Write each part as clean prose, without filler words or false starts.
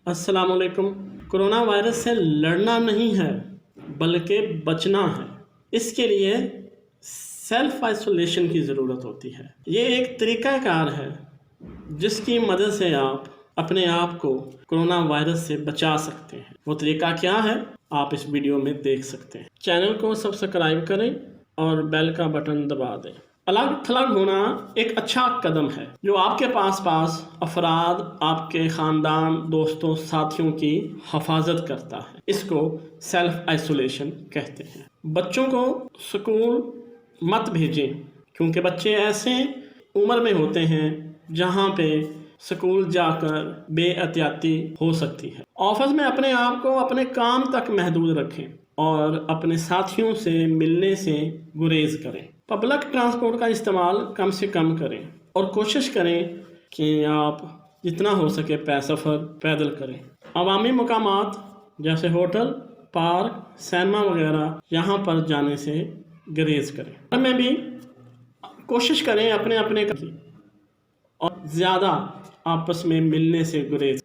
السلام علیکم۔ Corona virus سے لڑنا نہیں ہے بلکہ بچنا ہے۔ اس کے لیے سیلف آئسولیشن کی ضرورت ہوتی ہے۔ یہ ایک طریقہ کار ہے جس کی مدد سے آپ اپنے آپ کو کرونا وائرس سے بچا سکتے ہیں۔ وہ طریقہ کیا ہے آپ اس ویڈیو میں دیکھ سکتے ہیں۔ چینل کو سبسکرائب کریں اور بیل کا بٹن دبا دیں۔ الگ تھلگ ہونا ایک اچھا قدم ہے جو آپ کے پاس افراد، آپ کے خاندان، دوستوں، ساتھیوں کی حفاظت کرتا ہے۔ اس کو سیلف آئسولیشن کہتے ہیں۔ بچوں کو سکول مت بھیجیں کیونکہ بچے ایسے عمر میں ہوتے ہیں جہاں پہ سکول جا کر بے احتیاطی ہو سکتی ہے۔ آفس میں اپنے آپ کو اپنے کام تک محدود رکھیں اور اپنے ساتھیوں سے ملنے سے گریز کریں۔ پبلک ٹرانسپورٹ کا استعمال کم سے کم کریں اور کوشش کریں کہ آپ جتنا ہو سکے سفر پیدل کریں۔ عوامی مقامات جیسے ہوٹل، پارک، سینما وغیرہ یہاں پر جانے سے گریز کریں۔ گھر میں بھی کوشش کریں اپنے اور زیادہ آپس میں ملنے سے گریز۔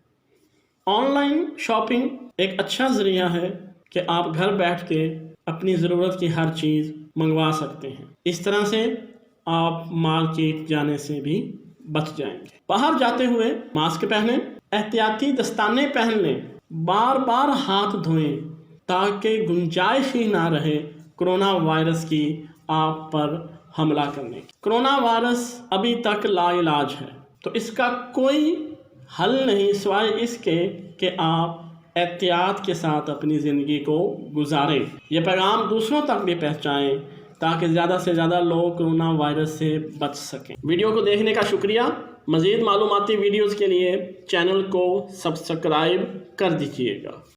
آن لائن شاپنگ ایک اچھا ذریعہ ہے کہ آپ گھر بیٹھ کے اپنی ضرورت کی ہر چیز منگوا سکتے ہیں۔ اس طرح سے آپ مارکیٹ جانے سے بھی بچ جائیں گے۔ باہر جاتے ہوئے ماسک پہنیں، احتیاطی دستانے پہن لیں، بار بار ہاتھ دھوئیں تاکہ گنجائش ہی نہ رہے کرونا وائرس کی آپ پر حملہ کرنے کی۔ کرونا وائرس ابھی تک لا علاج ہے تو اس کا کوئی حل نہیں سوائے اس کے کہ آپ احتیاط کے ساتھ اپنی زندگی کو گزاریں۔ یہ پیغام دوسروں تک بھی پہنچائیں تاکہ زیادہ سے زیادہ لوگ کرونا وائرس سے بچ سکیں۔ ویڈیو کو دیکھنے کا شکریہ۔ مزید معلوماتی ویڈیوز کے لیے چینل کو سبسکرائب کر دیجیے گا۔